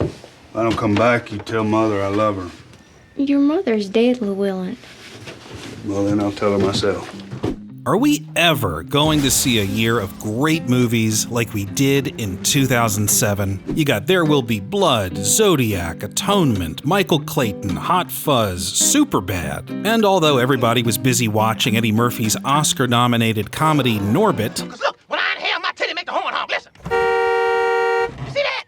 If I don't come back, you tell Mother I love her. Your mother's dead, Llewelyn. Well, then I'll tell her myself. Are we ever going to see a year of great movies like we did in 2007? You got There Will Be Blood, Zodiac, Atonement, Michael Clayton, Hot Fuzz, Superbad. And although everybody was busy watching Eddie Murphy's Oscar-nominated comedy Norbit, Look, when I inhale, my titty make the horn honk. Listen. You see that?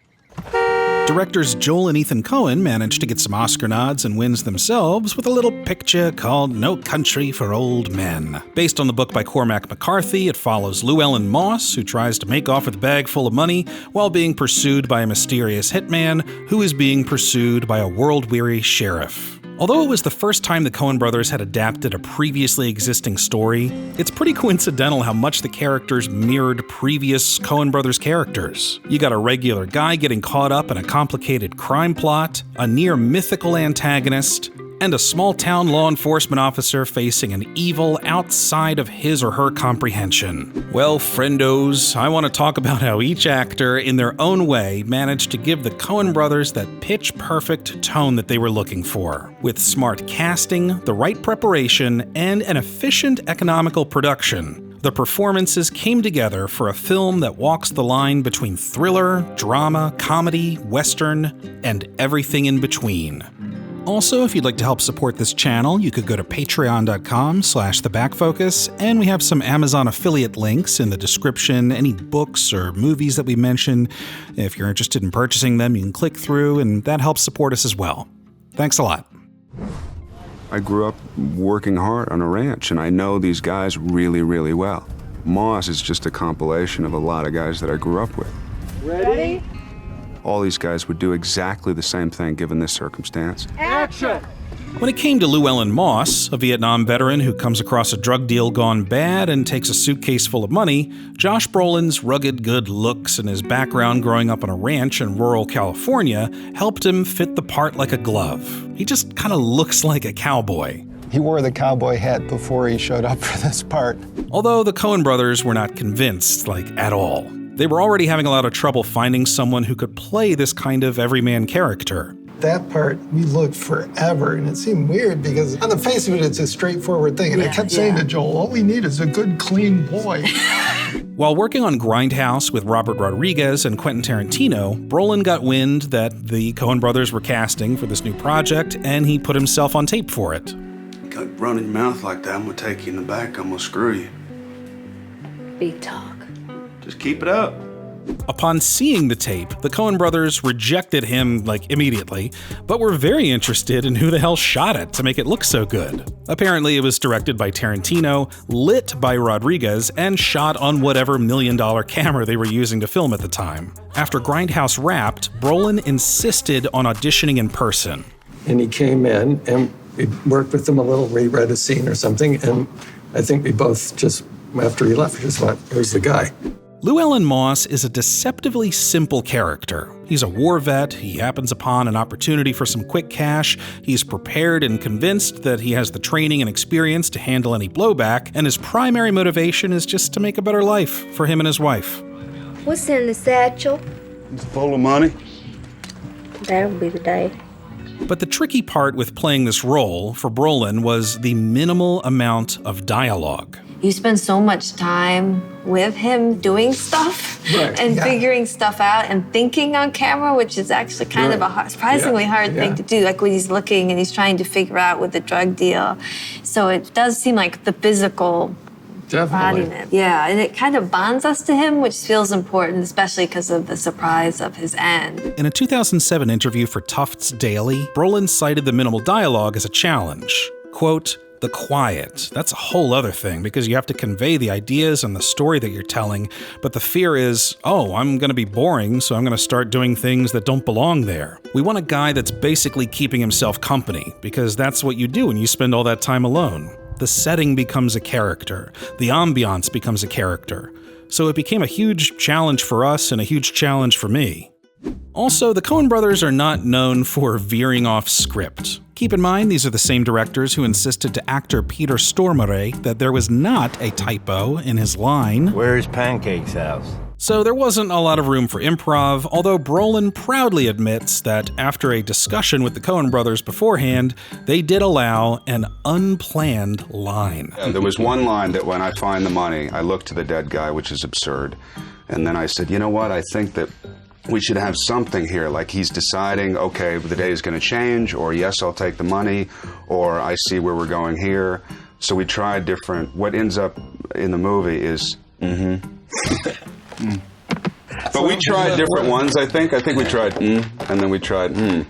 directors Joel and Ethan Coen managed to get some Oscar nods and wins themselves with a little picture called No Country for Old Men. Based on the book by Cormac McCarthy, it follows Llewelyn Moss, who tries to make off with a bag full of money while being pursued by a mysterious hitman who is being pursued by a world-weary sheriff. Although it was the first time the Coen Brothers had adapted a previously existing story, it's pretty coincidental how much the characters mirrored previous Coen Brothers characters. You got a regular guy getting caught up in a complicated crime plot, a near-mythical antagonist, and a small-town law enforcement officer facing an evil outside of his or her comprehension. Well, friendos, I want to talk about how each actor, in their own way, managed to give the Coen Brothers that pitch-perfect tone that they were looking for. With smart casting, the right preparation, and an efficient economical production, the performances came together for a film that walks the line between thriller, drama, comedy, western, and everything in between. Also, if you'd like to help support this channel, you could go to patreon.com/thebackfocus, and we have some Amazon affiliate links in the description, any books or movies that we mention. If you're interested in purchasing them, you can click through, and that helps support us as well. Thanks a lot. I grew up working hard on a ranch, and I know these guys really, really well. Moss is just a compilation of a lot of guys that I grew up with. Ready? All these guys would do exactly the same thing given this circumstance. Action! When it came to Llewelyn Moss, a Vietnam veteran who comes across a drug deal gone bad and takes a suitcase full of money, Josh Brolin's rugged good looks and his background growing up on a ranch in rural California helped him fit the part like a glove. He just kind of looks like a cowboy. He wore the cowboy hat before he showed up for this part. Although the Coen brothers were not convinced, at all. They were already having a lot of trouble finding someone who could play this kind of everyman character. That part, we looked forever, and it seemed weird because on the face of it, it's a straightforward thing. And I kept saying to Joel, all we need is a good, clean boy. While working on Grindhouse with Robert Rodriguez and Quentin Tarantino, Brolin got wind that the Coen brothers were casting for this new project, and he put himself on tape for it. Got running your mouth like that, I'm gonna take you in the back, I'm gonna screw you. Big talk. Just keep it up. Upon seeing the tape, the Coen brothers rejected him, immediately, but were very interested in who the hell shot it to make it look so good. Apparently, it was directed by Tarantino, lit by Rodriguez, and shot on whatever million-dollar camera they were using to film at the time. After Grindhouse wrapped, Brolin insisted on auditioning in person. And he came in, and we worked with him a little, reread a scene or something, and I think we both just, after he left, we just went, here's the guy. Llewelyn Moss is a deceptively simple character. He's a war vet, he happens upon an opportunity for some quick cash, he's prepared and convinced that he has the training and experience to handle any blowback, and his primary motivation is just to make a better life for him and his wife. What's in the satchel? It's full of money. That'll be the day. But the tricky part with playing this role for Brolin was the minimal amount of dialogue. You spend so much time with him doing stuff and figuring stuff out and thinking on camera, which is actually kind of a surprisingly hard thing to do. Like when he's looking and he's trying to figure out with the drug deal. So it does seem like the physical embodiment. Yeah, and it kind of bonds us to him, which feels important, especially because of the surprise of his end. In a 2007 interview for Tufts Daily, Brolin cited the minimal dialogue as a challenge. Quote, "The quiet, that's a whole other thing because you have to convey the ideas and the story that you're telling, but the fear is, I'm going to be boring, so I'm going to start doing things that don't belong there. We want a guy that's basically keeping himself company because that's what you do when you spend all that time alone. The setting becomes a character. The ambiance becomes a character. So it became a huge challenge for us and a huge challenge for me." Also, the Coen brothers are not known for veering off script. Keep in mind, these are the same directors who insisted to actor Peter Stormare that there was not a typo in his line. Where's Pancake's house? So there wasn't a lot of room for improv, although Brolin proudly admits that after a discussion with the Coen Brothers beforehand, they did allow an unplanned line. There was one line that when I find the money, I look to the dead guy, which is absurd. And then I said, you know what, I think that we should have something here, like he's deciding, okay, the day is going to change, or yes, I'll take the money, or I see where we're going here. So we tried different, what ends up in the movie is, But we tried different ones, I think. I think we tried and then we tried and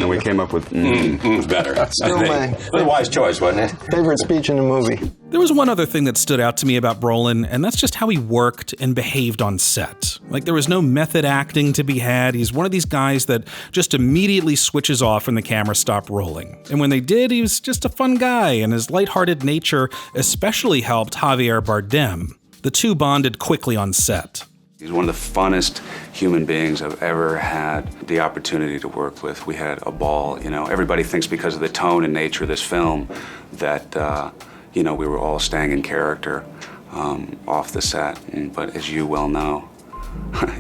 we came up with was better. Still my a wise choice, wasn't it? favorite speech in the movie. There was one other thing that stood out to me about Brolin, and that's just how he worked and behaved on set. Like, there was no method acting to be had. He's one of these guys that just immediately switches off when the camera stopped rolling. And when they did, he was just a fun guy, and his lighthearted nature especially helped Javier Bardem. The two bonded quickly on set. He's one of the funnest human beings I've ever had the opportunity to work with. We had a ball, you know. Everybody thinks because of the tone and nature of this film that, you know, we were all staying in character off the set. But as you well know,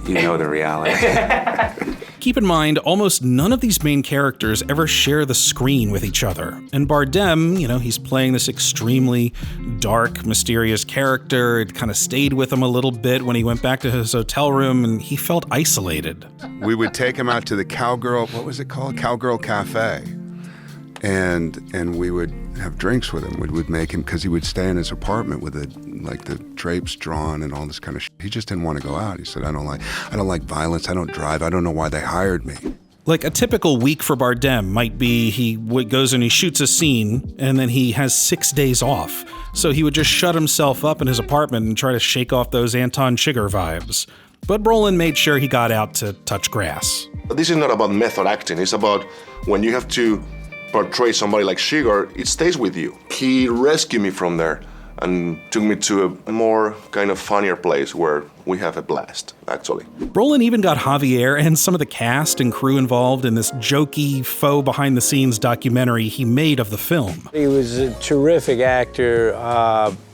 you know the reality. Keep in mind, almost none of these main characters ever share the screen with each other. And Bardem, you know, he's playing this extremely dark, mysterious character. It kind of stayed with him a little bit when he went back to his hotel room, and he felt isolated. We would take him out to the Cowgirl, what was it called? Cowgirl Cafe. And we would have drinks with him. We would make him, because he would stay in his apartment with the drapes drawn and all this kind of shit. He just didn't want to go out. He said, I don't like violence. I don't drive. I don't know why they hired me. Like, a typical week for Bardem might be he goes and he shoots a scene, and then he has 6 days off. So he would just shut himself up in his apartment and try to shake off those Anton Chigurh vibes. But Brolin made sure he got out to touch grass. This is not about method acting. It's about when you have to portray somebody like Chigurh, it stays with you. He rescued me from there and took me to a more kind of funnier place where we have a blast, actually. Brolin even got Javier and some of the cast and crew involved in this jokey, faux behind-the-scenes documentary he made of the film. He was a terrific actor.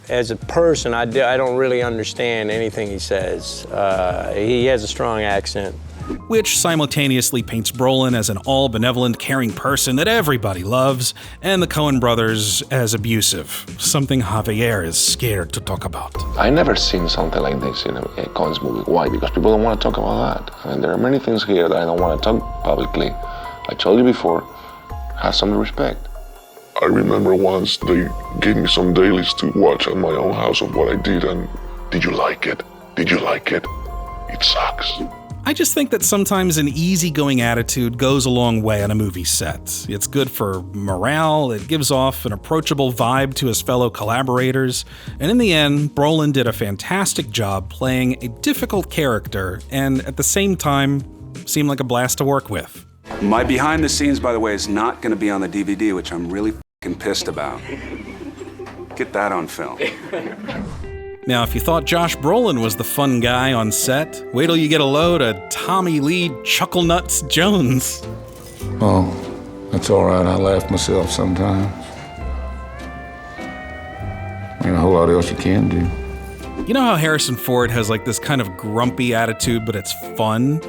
As a person, I don't really understand anything he says. He has a strong accent. Which simultaneously paints Brolin as an all-benevolent, caring person that everybody loves, and the Coen Brothers as abusive, something Javier is scared to talk about. I never seen something like this in a Coen's movie. Why? Because people don't want to talk about that. I mean, there are many things here that I don't want to talk publicly. I told you before, have some respect. I remember once they gave me some dailies to watch at my own house of what I did, and did you like it? Did you like it? It sucks. I just think that sometimes an easygoing attitude goes a long way on a movie set. It's good for morale, it gives off an approachable vibe to his fellow collaborators, and in the end, Brolin did a fantastic job playing a difficult character, and at the same time, seemed like a blast to work with. My behind the scenes, by the way, is not going to be on the DVD, which I'm really fucking pissed about. Get that on film. Now, if you thought Josh Brolin was the fun guy on set, wait till you get a load of Tommy Lee Chucklenuts Jones. Oh, that's all right. I laugh myself sometimes. Ain't a whole lot else you can do. You know how Harrison Ford has like this kind of grumpy attitude, but it's fun?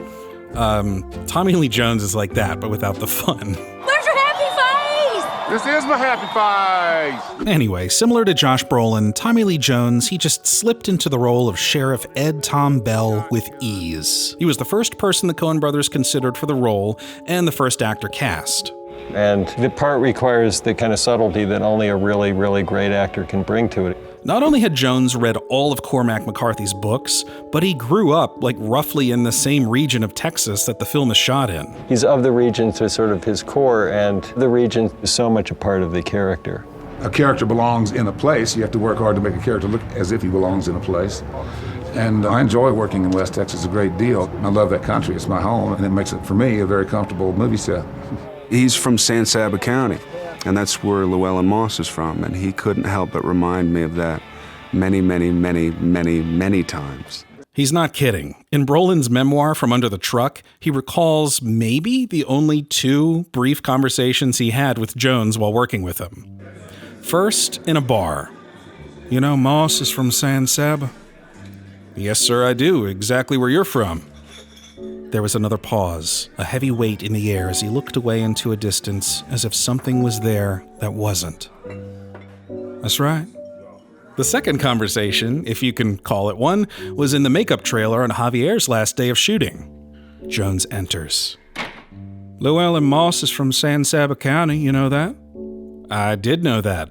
Tommy Lee Jones is like that, but without the fun. This is my happy face! Anyway, similar to Josh Brolin, Tommy Lee Jones, he just slipped into the role of Sheriff Ed Tom Bell with ease. He was the first person the Coen Brothers considered for the role, and the first actor cast. And the part requires the kind of subtlety that only a really, really great actor can bring to it. Not only had Jones read all of Cormac McCarthy's books, but he grew up like roughly in the same region of Texas that the film is shot in. He's of the region to sort of his core, and the region is so much a part of the character. A character belongs in a place. You have to work hard to make a character look as if he belongs in a place. And I enjoy working in West Texas a great deal. I love that country. It's my home, and it makes it, for me, a very comfortable movie set. He's from San Saba County, and that's where Llewelyn Moss is from, and he couldn't help but remind me of that many, many, many, many, many times. He's not kidding. In Brolin's memoir, From Under the Truck, he recalls maybe the only 2 brief conversations he had with Jones while working with him. First, in a bar. You know, Moss is from San Saba. Yes, sir, I do. Exactly where you're from. There was another pause, a heavy weight in the air as he looked away into a distance, as if something was there that wasn't. That's right. The second conversation, if you can call it one, was in the makeup trailer on Javier's last day of shooting. Jones enters. Llewelyn Moss is from San Saba County, you know that? I did know that.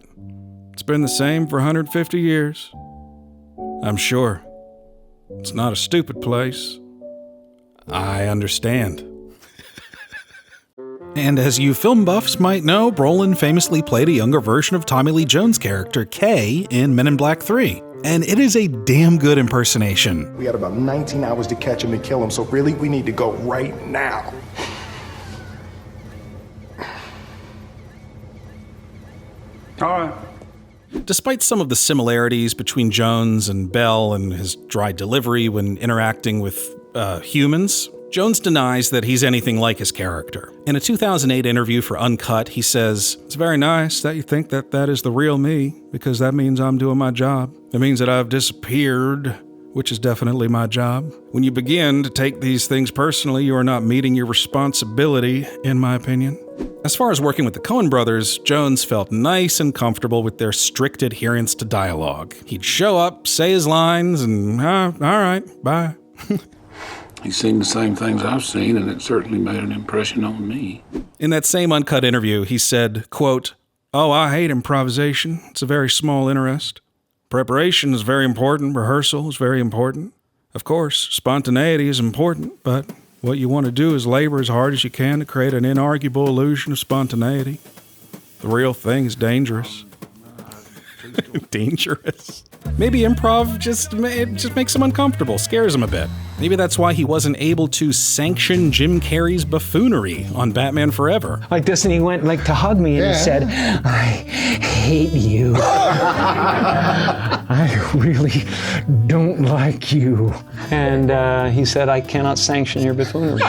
It's been the same for 150 years. I'm sure. It's not a stupid place. I understand. And as you film buffs might know, Brolin famously played a younger version of Tommy Lee Jones' character, Kay, in Men in Black 3. And it is a damn good impersonation. We had about 19 hours to catch him and kill him, so really we need to go right now. All right. Despite some of the similarities between Jones and Bell and his dry delivery when interacting with humans, Jones denies that he's anything like his character. In a 2008 interview for Uncut, he says, "It's very nice that you think that that is the real me, because that means I'm doing my job. It means that I've disappeared, which is definitely my job. When you begin to take these things personally, you are not meeting your responsibility, in my opinion." As far as working with the Coen Brothers, Jones felt nice and comfortable with their strict adherence to dialogue. He'd show up, say his lines, and, all right, bye. He's seen the same things I've seen, and it certainly made an impression on me. In that same Uncut interview, he said, quote, "Oh, I hate improvisation. It's a very small interest. Preparation is very important. Rehearsal is very important. Of course, spontaneity is important, but what you want to do is labor as hard as you can to create an inarguable illusion of spontaneity. The real thing is dangerous." Dangerous. Maybe improv just makes him uncomfortable, scares him a bit. Maybe that's why he wasn't able to sanction Jim Carrey's buffoonery on Batman Forever. Like this, and he went to hug me and he said, "I hate you. I really don't like you." And he said, "I cannot sanction your buffoonery."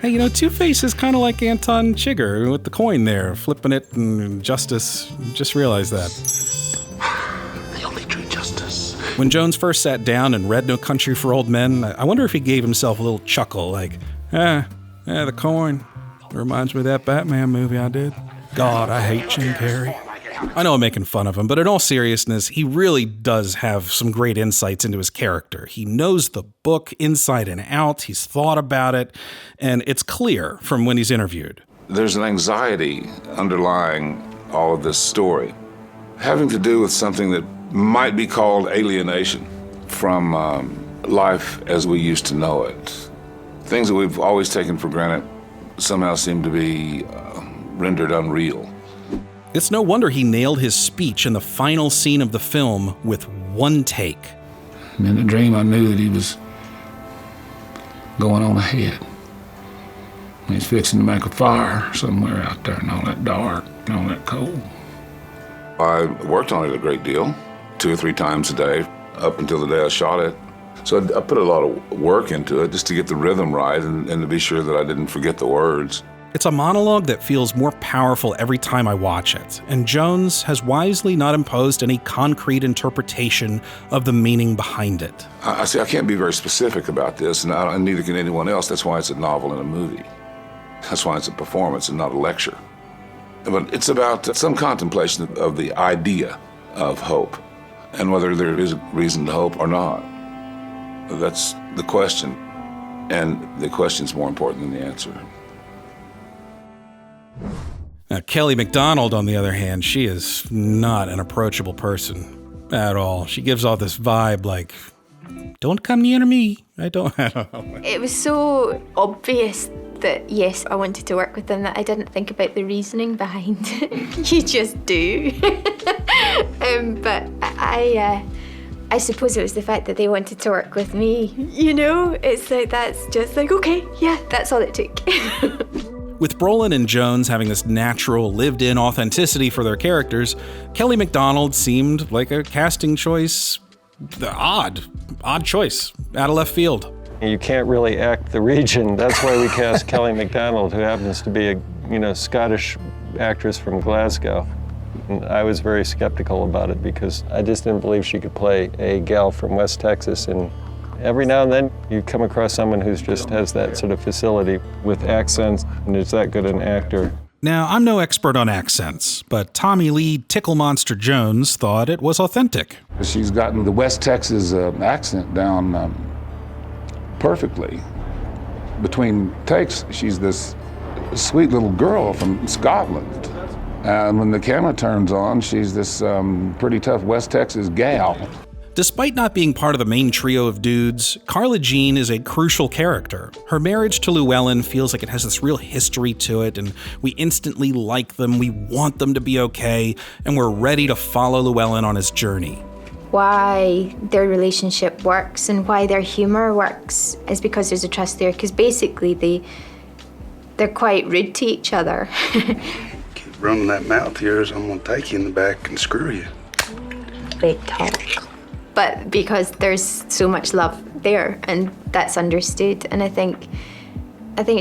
Hey, Two-Face is kind of like Anton Chigurh with the coin there, flipping it and justice. Just realized that. The only true justice. When Jones first sat down and read No Country for Old Men, I wonder if he gave himself a little chuckle like, the coin. It reminds me of that Batman movie I did. God, I hate Jim Carrey. I know I'm making fun of him, but in all seriousness, he really does have some great insights into his character. He knows the book inside and out, he's thought about it, and it's clear from when he's interviewed. There's an anxiety underlying all of this story, having to do with something that might be called alienation from life as we used to know it. Things that we've always taken for granted somehow seem to be rendered unreal. It's no wonder he nailed his speech in the final scene of the film with one take. And in the dream, I knew that he was going on ahead. He's fixing to make a fire somewhere out there, and all that dark, and all that cold. I worked on it a great deal, 2 or 3 times a day, up until the day I shot it. So I put a lot of work into it just to get the rhythm right and to be sure that I didn't forget the words. It's a monologue that feels more powerful every time I watch it, and Jones has wisely not imposed any concrete interpretation of the meaning behind it. I can't be very specific about this, and neither can anyone else. That's why it's a novel and a movie. That's why it's a performance and not a lecture. But it's about some contemplation of the idea of hope, and whether there is a reason to hope or not. That's the question, and the question's more important than the answer. Now, Kelly Macdonald, on the other hand, she is not an approachable person at all. She gives off this vibe like, don't come near me. I don't know. It was so obvious that, yes, I wanted to work with them that I didn't think about the reasoning behind it. You just do. But I suppose it was the fact that they wanted to work with me. It's like, that's just like, okay, yeah, that's all it took. With Brolin and Jones having this natural, lived-in authenticity for their characters, Kelly Macdonald seemed like a casting choice, odd choice, out of left field. You can't really act the region. That's why we cast Kelly Macdonald, who happens to be a Scottish actress from Glasgow. And I was very skeptical about it because I just didn't believe she could play a gal from West Texas in Every now and then you come across someone who just has that sort of facility with accents and is that good an actor. Now, I'm no expert on accents, but Tommy Lee Tickle Monster Jones thought it was authentic. She's gotten the West Texas accent down perfectly. Between takes, she's this sweet little girl from Scotland. And when the camera turns on, she's this pretty tough West Texas gal. Despite not being part of the main trio of dudes, Carla Jean is a crucial character. Her marriage to Llewelyn feels like it has this real history to it, and we instantly like them, we want them to be okay, and we're ready to follow Llewelyn on his journey. Why their relationship works and why their humor works is because there's a trust there, because basically they're quite rude to each other. Keep running that mouth of yours, I'm gonna take you in the back and screw you. Big talk. But because there's so much love there, and that's understood, and I think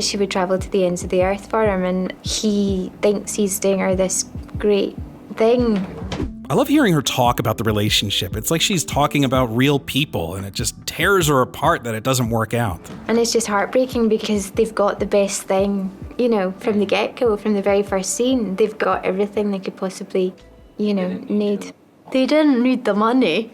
she would travel to the ends of the earth for him, and he thinks he's doing her this great thing. I love hearing her talk about the relationship. It's like she's talking about real people, and it just tears her apart that it doesn't work out. And it's just heartbreaking because they've got the best thing, from the get-go, from the very first scene. They've got everything they could possibly, need. They didn't need the money.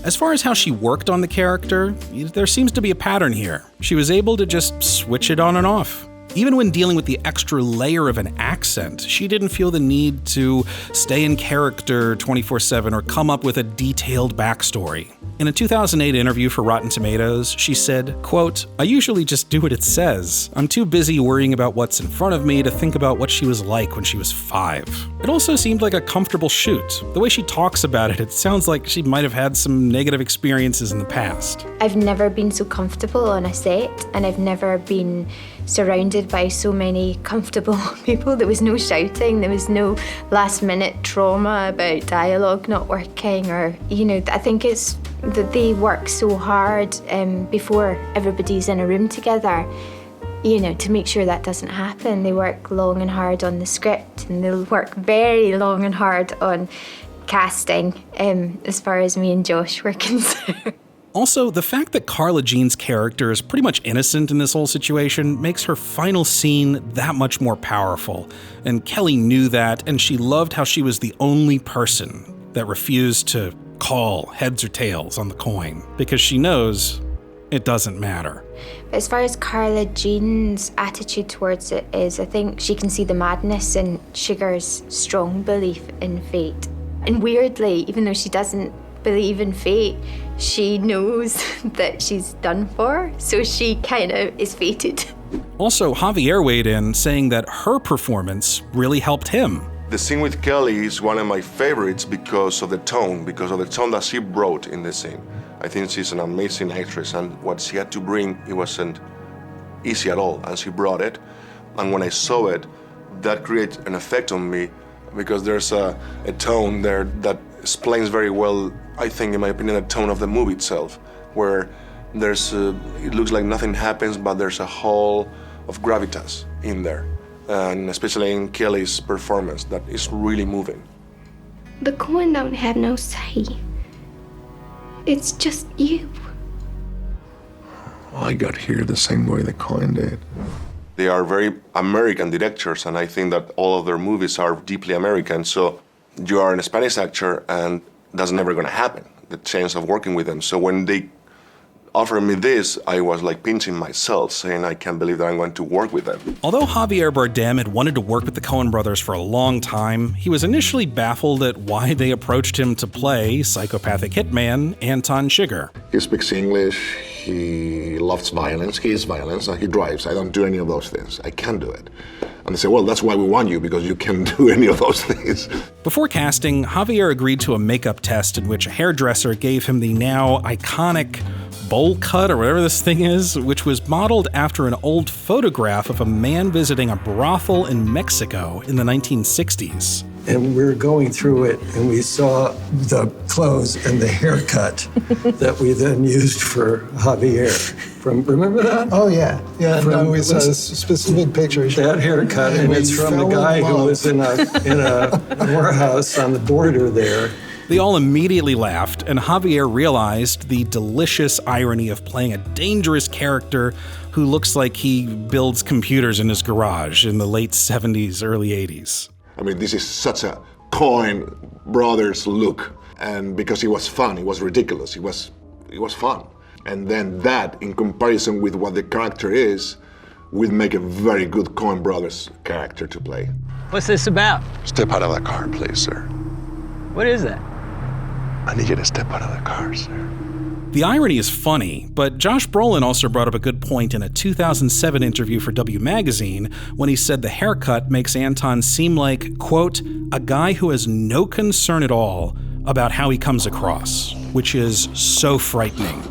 As far as how she worked on the character, there seems to be a pattern here. She was able to just switch it on and off. Even when dealing with the extra layer of an accent, she didn't feel the need to stay in character 24/7 or come up with a detailed backstory. In a 2008 interview for Rotten Tomatoes, she said, quote, "I usually just do what it says. I'm too busy worrying about what's in front of me to think about what she was like when she was 5. It also seemed like a comfortable shoot. The way she talks about it, it sounds like she might have had some negative experiences in the past. I've never been so comfortable on a set, and I've never been surrounded by so many comfortable people. There was no shouting, there was no last-minute trauma about dialogue not working, or, I think it's that they work so hard before everybody's in a room together, to make sure that doesn't happen. They work long and hard on the script, and they'll work very long and hard on casting, as far as me and Josh were concerned. Also, the fact that Carla Jean's character is pretty much innocent in this whole situation makes her final scene that much more powerful. And Kelly knew that, and she loved how she was the only person that refused to call heads or tails on the coin, because she knows it doesn't matter. As far as Carla Jean's attitude towards it is, I think she can see the madness in Chigurh's strong belief in fate. And weirdly, even though she doesn't believe in fate, she knows that she's done for, so she kind of is fated. Also, Javier weighed in, saying that her performance really helped him. The scene with Kelly is one of my favorites because of the tone that she brought in the scene. I think she's an amazing actress, and what she had to bring, it wasn't easy at all, and she brought it. And when I saw it, that created an effect on me, because there's a tone there that explains very well, I think, in my opinion, the tone of the movie itself, where it looks like nothing happens, but there's a whole of gravitas in there, and especially in Kelly's performance, that is really moving. The Coen don't have no say. It's just you. I got here the same way the Coen did. They are very American directors, and I think that all of their movies are deeply American, so you are a Spanish actor, and that's never going to happen, the chance of working with them. So when they offered me this, I was like pinching myself, saying I can't believe that I'm going to work with them. Although Javier Bardem had wanted to work with the Coen Brothers for a long time, he was initially baffled at why they approached him to play psychopathic hitman Anton Chigurh. He speaks English, he loves violence, he is violence, and he drives. I don't do any of those things. I can't do it. And they say, well, that's why we want you, because you can do any of those things. Before casting, Javier agreed to a makeup test in which a hairdresser gave him the now iconic bowl cut, or whatever this thing is, which was modeled after an old photograph of a man visiting a brothel in Mexico in the 1960s. And we were going through it, and we saw the clothes and the haircut that we then used for Javier. Remember that? Oh, yeah. Yeah, we saw a specific picture. That haircut, and it's from the guy who was in a warehouse on the border there. They all immediately laughed, and Javier realized the delicious irony of playing a dangerous character who looks like he builds computers in his garage in the late 70s, early 80s. I mean, this is such a Coen Brothers look. And because it was fun, it was ridiculous, it was fun. And then that, in comparison with what the character is, would make a very good Coen Brothers character to play. What's this about? Step out of the car, please, sir. What is that? I need you to step out of the car, sir. The irony is funny, but Josh Brolin also brought up a good point in a 2007 interview for W Magazine when he said the haircut makes Anton seem like, quote, a guy who has no concern at all about how he comes across, which is so frightening.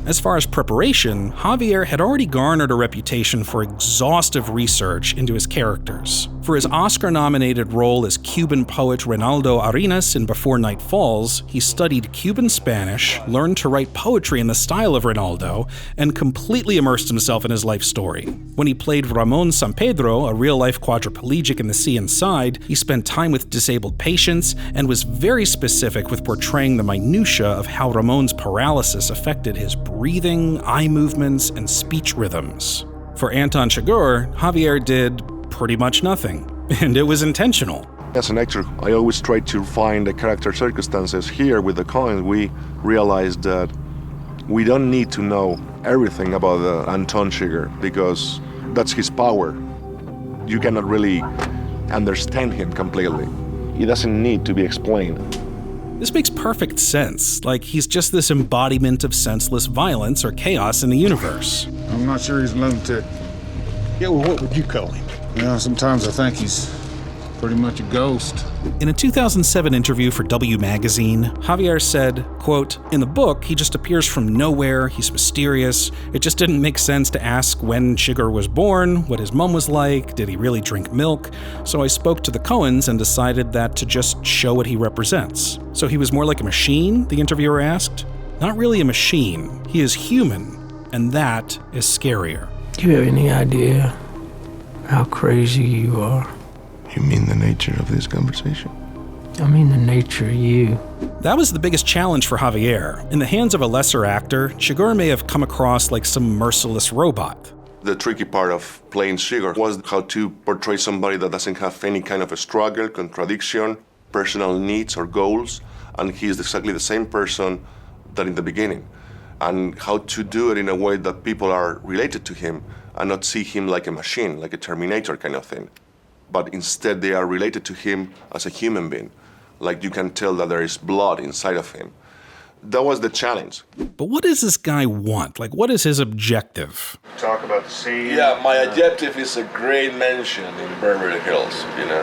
As far as preparation, Javier had already garnered a reputation for exhaustive research into his characters. For his Oscar-nominated role as Cuban poet Reynaldo Arenas in Before Night Falls, he studied Cuban Spanish, learned to write poetry in the style of Reynaldo, and completely immersed himself in his life story. When he played Ramon Sampedro, a real-life quadriplegic in The Sea Inside, he spent time with disabled patients and was very specific with portraying the minutiae of how Ramon's paralysis affected his breathing, eye movements, and speech rhythms. For Anton Chigurh, Javier did pretty much nothing, and it was intentional. As an actor, I always try to find the character circumstances. Here with the Coen, we realized that we don't need to know everything about Anton Chigurh because that's his power. You cannot really understand him completely. He doesn't need to be explained. This makes perfect sense, like he's just this embodiment of senseless violence or chaos in the universe. I'm not sure he's a lunatic. Yeah, well, what would you call him? Yeah, sometimes I think he's pretty much a ghost. In a 2007 interview for W Magazine, Javier said, quote, in the book, he just appears from nowhere, he's mysterious, it just didn't make sense to ask when Chigurh was born, what his mom was like, did he really drink milk, so I spoke to the Coens and decided that to just show what he represents. So he was more like a machine, the interviewer asked? Not really a machine, he is human, and that is scarier. Do you have any idea how crazy you are? You mean the nature of this conversation? I mean the nature of you. That was the biggest challenge for Javier. In the hands of a lesser actor, Chigurh may have come across like some merciless robot. The tricky part of playing Chigurh was how to portray somebody that doesn't have any kind of a struggle, contradiction, personal needs or goals, and he's exactly the same person that in the beginning. And how to do it in a way that people are related to him and not see him like a machine, like a Terminator kind of thing. But instead they are related to him as a human being. Like you can tell that there is blood inside of him. That was the challenge. But what does this guy want? Like, what is his objective? Talk about the scene. Yeah, my objective is a great mansion in Beverly Hills, you know.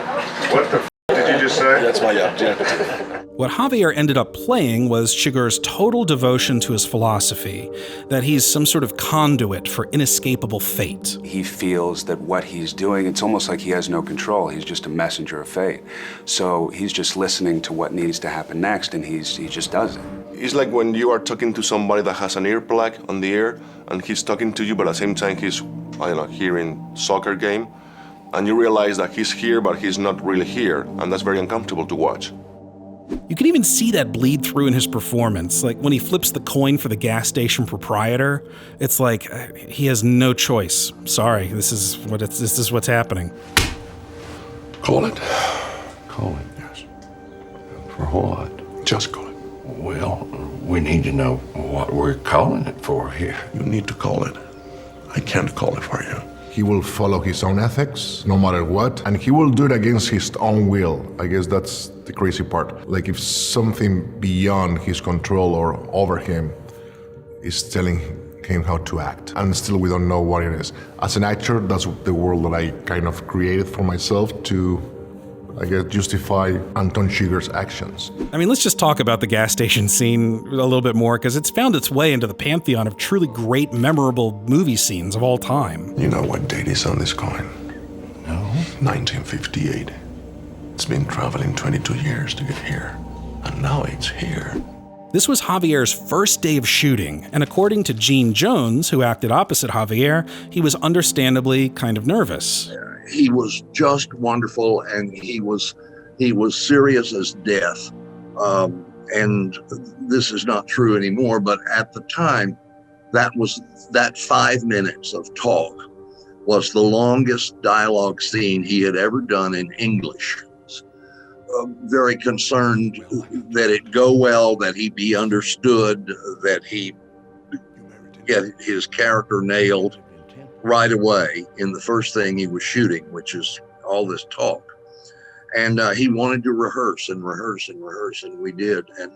What the did you just say? That's my objective. What Javier ended up playing was Chigurh's total devotion to his philosophy, that he's some sort of conduit for inescapable fate. He feels that what he's doing, it's almost like he has no control. He's just a messenger of fate. So he's just listening to what needs to happen next, and he just does it. It's like when you are talking to somebody that has an earplug on the ear, and he's talking to you, but at the same time he's, I don't know, hearing soccer game, and you realize that he's here, but he's not really here, and that's very uncomfortable to watch. You can even see that bleed through in his performance. Like when he flips the coin for the gas station proprietor, it's like he has no choice. Sorry, this is what's happening. Call it. Call it? Yes. For what? Just call it. Well, we need to know what we're calling it for here. You need to call it. I can't call it for you. He will follow his own ethics, no matter what, and he will do it against his own will. I guess that's the crazy part. Like if something beyond his control or over him is telling him how to act, and still we don't know what it is. As an actor, that's the world that I kind of created for myself to, I guess, justify Anton Chigurh's actions. I mean, let's just talk about the gas station scene a little bit more, because it's found its way into the pantheon of truly great, memorable movie scenes of all time. You know what date is on this coin? No. 1958. It's been traveling 22 years to get here, and now it's here. This was Javier's first day of shooting, and according to Gene Jones, who acted opposite Javier, he was understandably kind of nervous. He was just wonderful, and he was serious as death. And this is not true anymore, but at the time, that 5 minutes of talk was the longest dialogue scene he had ever done in English. Very concerned that it go well, that he be understood, that he get his character nailed right away in the first thing he was shooting, which is all this talk. And he wanted to rehearse and rehearse and rehearse, and we did. And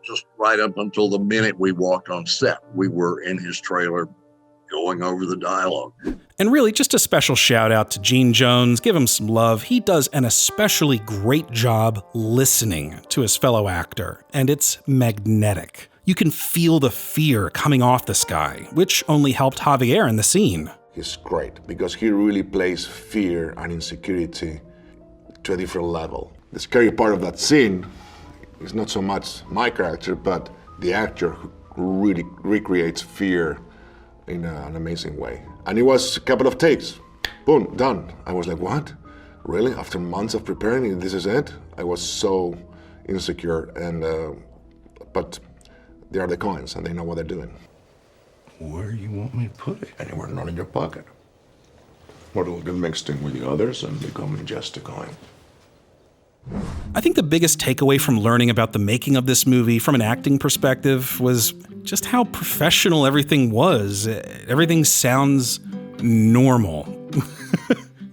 just right up until the minute we walked on set, we were in his trailer going over the dialogue. And really, just a special shout out to Gene Jones. Give him some love. He does an especially great job listening to his fellow actor, and it's magnetic. You can feel the fear coming off this guy, which only helped Javier in the scene. He's great because he really plays fear and insecurity to a different level. The scary part of that scene is not so much my character, but the actor who really recreates fear in an amazing way. And it was a couple of takes. Boom, done. I was like, what? Really? After months of preparing, this is it? I was so insecure, and but they are the Coens, and they know what they're doing. Where do you want me to put it? Anywhere, not in your pocket. Or it'll get mixed in with the others and become just a Coen. I think the biggest takeaway from learning about the making of this movie from an acting perspective was just how professional everything was. Everything sounds normal.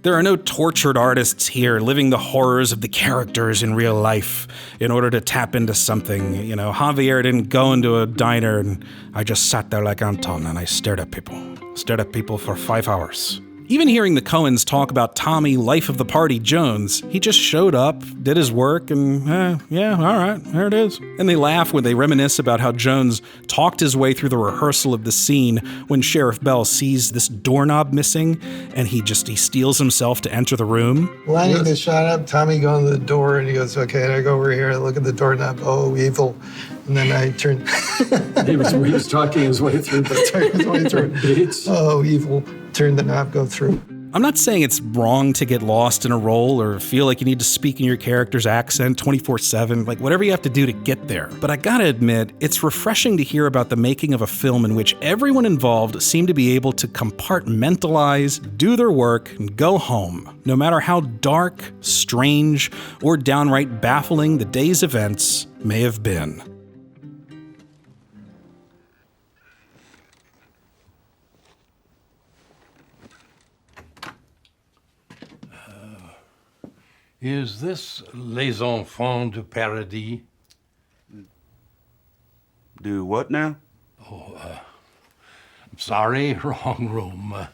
There are no tortured artists here living the horrors of the characters in real life in order to tap into something. You know, Javier didn't go into a diner and I just sat there like Anton and I stared at people for 5 hours. Even hearing the Coens talk about Tommy, life of the party Jones, he just showed up, did his work, and yeah, all right, there it is. And they laugh when they reminisce about how Jones talked his way through the rehearsal of the scene when Sheriff Bell sees this doorknob missing, and he steals himself to enter the room. Lining the shot up, Tommy going to the door, and he goes, okay, and I go over here and look at the doorknob, oh, evil. And then I turned. he was talking his way through, but turning his way through. Oh, evil. Turn the knob, go through. I'm not saying it's wrong to get lost in a role or feel like you need to speak in your character's accent 24/7, like whatever you have to do to get there. But I gotta admit, it's refreshing to hear about the making of a film in which everyone involved seemed to be able to compartmentalize, do their work, and go home, no matter how dark, strange, or downright baffling the day's events may have been. Is this Les Enfants du Paradis? Do what now? Oh, I'm sorry, wrong room.